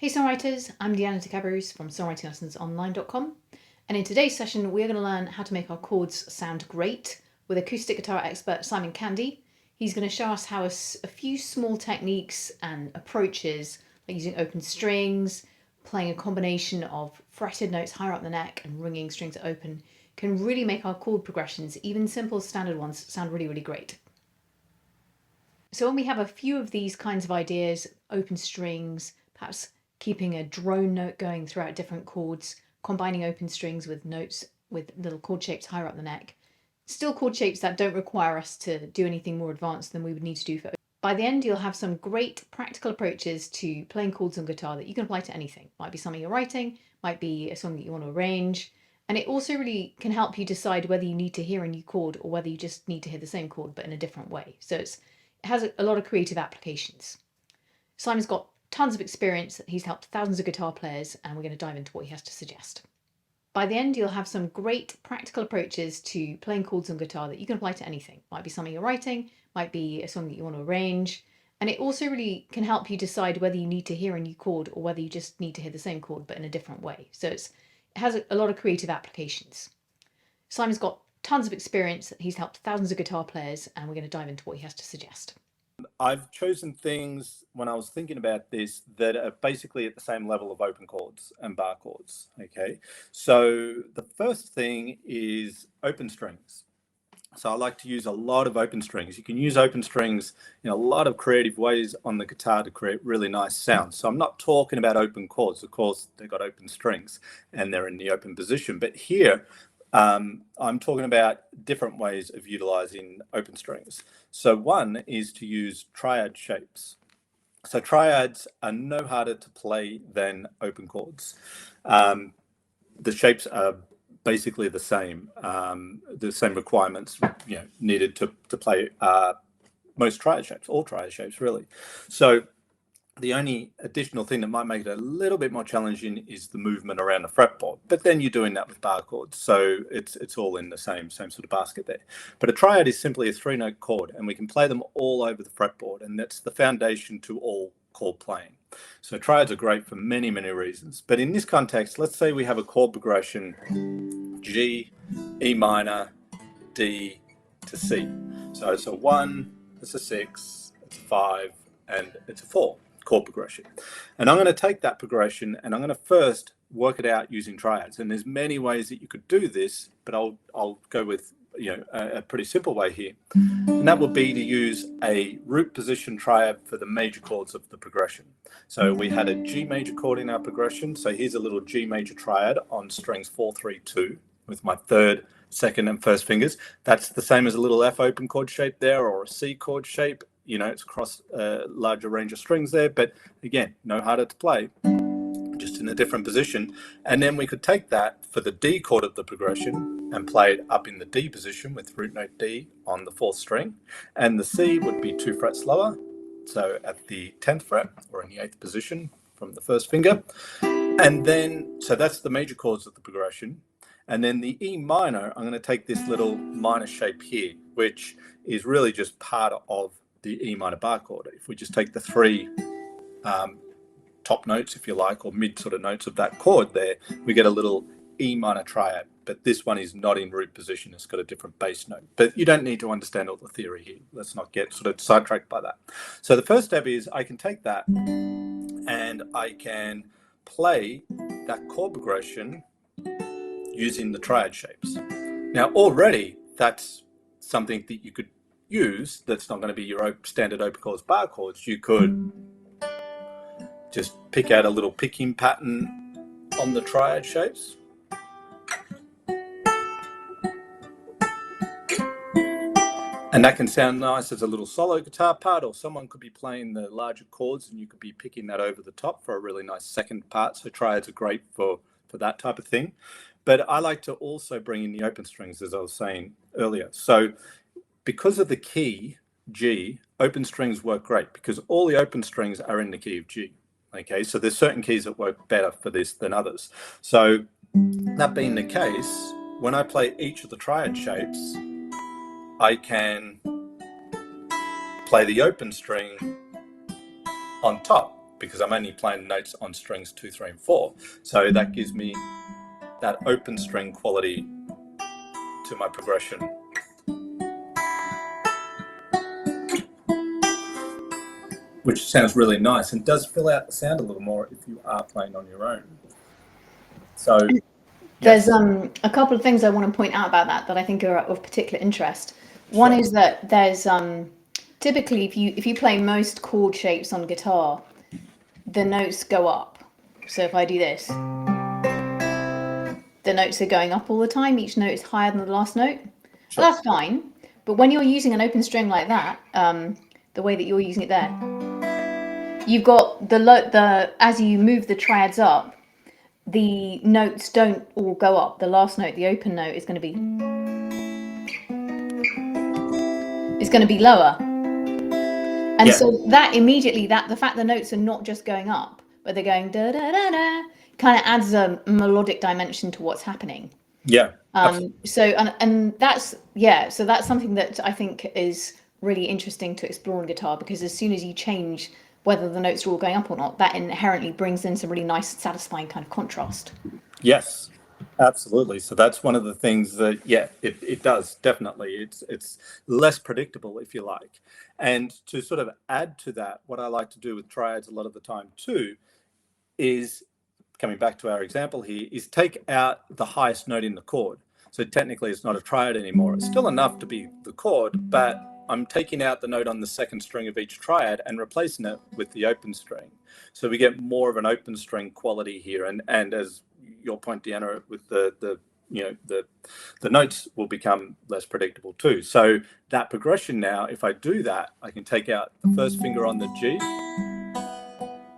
Hey songwriters, I'm Cabarrus from songwritinglessonsonline.com, and in today's session we're going to learn how to make our chords sound great with acoustic guitar expert Simon Candy. He's going to show us how a few small techniques and approaches, like using open strings, playing a combination of fretted notes higher up the neck and ringing strings open, can really make our chord progressions, even simple standard ones, sound really, really great. So when we have a few of these kinds of ideas, open strings, perhaps keeping a drone note going throughout different chords, combining open strings with notes with little chord shapes higher up the neck, still chord shapes that don't require us to do anything more advanced than we would need to do for. By the end, you'll have some great practical approaches to playing chords on guitar that you can apply to anything. Might be something you're writing, might be a song that you want to arrange, and it also really can help you decide whether you need to hear a new chord or whether you just need to hear the same chord but in a different way. So it has a lot of creative applications. Simon's got tons of experience. He's helped thousands of guitar players, and we're going to dive into what he has to suggest. By the end, you'll have some great practical approaches to playing chords on guitar that you can apply to anything. Might be something you're writing, might be a song that you want to arrange, and it also really can help you decide whether you need to hear a new chord or whether you just need to hear the same chord but in a different way. So it has a lot of creative applications. Simon's got tons of experience. He's helped thousands of guitar players, and we're going to dive into what he has to suggest. I've chosen things when I was thinking about this that are basically at the same level of open chords and bar chords. Okay, so the first thing is open strings. So I like to use a lot of open strings. You can use open strings in a lot of creative ways on the guitar to create really nice sounds. So I'm not talking about open chords. Of course, they've got open strings and they're in the open position. But here, I'm talking about different ways of utilizing open strings. So one is to use triad shapes. So triads are no harder to play than open chords. The shapes are basically the same requirements needed to play most triad shapes, all triad shapes really. So the only additional thing that might make it a little bit more challenging is the movement around the fretboard. But then you're doing that with bar chords, so it's all in the same sort of basket there. But a triad is simply a 3-note chord, and we can play them all over the fretboard, and that's the foundation to all chord playing. So triads are great for many, many reasons. But in this context, let's say we have a chord progression G, E minor, D to C. So it's a 1, it's a 6, it's a 5, and it's a 4. Chord progression. And I'm going to take that progression and I'm going to first work it out using triads. And there's many ways that you could do this, but I'll go with a pretty simple way here. And that would be to use a root position triad for the major chords of the progression. So we had a G major chord in our progression. So here's a little G major triad on strings 4, 3, 2 with my third, second, and first fingers. That's the same as a little F open chord shape there, or a C chord shape. It's across a larger range of strings there, but again, no harder to play, just in a different position. And then we could take that for the D chord of the progression and play it up in the D position with root note D on the 4th string. And the C would be 2 frets lower, so at the 10th fret or in the 8th position from the first finger. And then, so that's the major chords of the progression. And then the E minor, I'm going to take this little minor shape here, which is really just part of the E minor bar chord. If we just take the 3 top notes, if you like, or mid sort of notes of that chord there, we get a little E minor triad. But this one is not in root position. It's got a different bass note. But you don't need to understand all the theory here. Let's not get sort of sidetracked by that. So the first step is I can take that and I can play that chord progression using the triad shapes. Now already that's something that you could use that's not going to be your standard open chords bar chords. You could just pick out a little picking pattern on the triad shapes. And that can sound nice as a little solo guitar part, or someone could be playing the larger chords and you could be picking that over the top for a really nice second part. So triads are great for that type of thing. But I like to also bring in the open strings, as I was saying earlier. So because of the key G, open strings work great because all the open strings are in the key of G. Okay, so there's certain keys that work better for this than others. So that being the case, when I play each of the triad shapes, I can play the open string on top. because I'm only playing notes on strings 2, 3, and 4. So that gives me that open string quality to my progression. Which sounds really nice and does fill out the sound a little more if you are playing on your own. So there's a couple of things I want to point out about that I think are of particular interest. One is that there's typically if you play most chord shapes on guitar, the notes go up. So if I do this, the notes are going up all the time. Each note is higher than the last note. Sure. Well, that's fine. But when you're using an open string like that, the way that you're using it there, you've got the as you move the triads up, the notes don't all go up. The last note, the open note, is going to be lower. And so that immediately, the fact the notes are not just going up, but they're going da da da da, kind of adds a melodic dimension to what's happening. Yeah. So and that's so that's something that I think is really interesting to explore on guitar, because as soon as you change whether the notes are all going up or not, that inherently brings in some really nice, satisfying kind of contrast. Yes, absolutely. So that's one of the things that, it does, definitely. It's less predictable, if you like. And to sort of add to that, what I like to do with triads a lot of the time too is, coming back to our example here, is take out the highest note in the chord. So technically it's not a triad anymore. It's still enough to be the chord, but I'm taking out the note on the second string of each triad and replacing it with the open string. So we get more of an open string quality here. And as your point, Deanna, with the notes will become less predictable too. So that progression now, if I do that, I can take out the first finger on the G,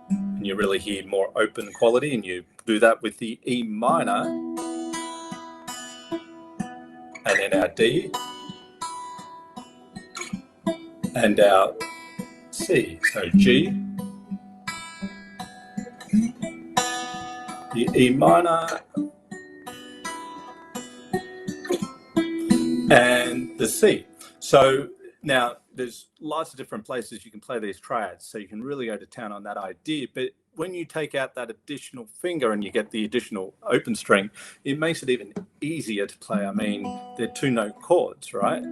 and you really hear more open quality, and you do that with the E minor, and then our D, and our C. So G, the E minor, and the C. So now there's lots of different places you can play these triads, so you can really go to town on that idea. But when you take out that additional finger and you get the additional open string, it makes it even easier to play. I mean, they're 2-note chords, right?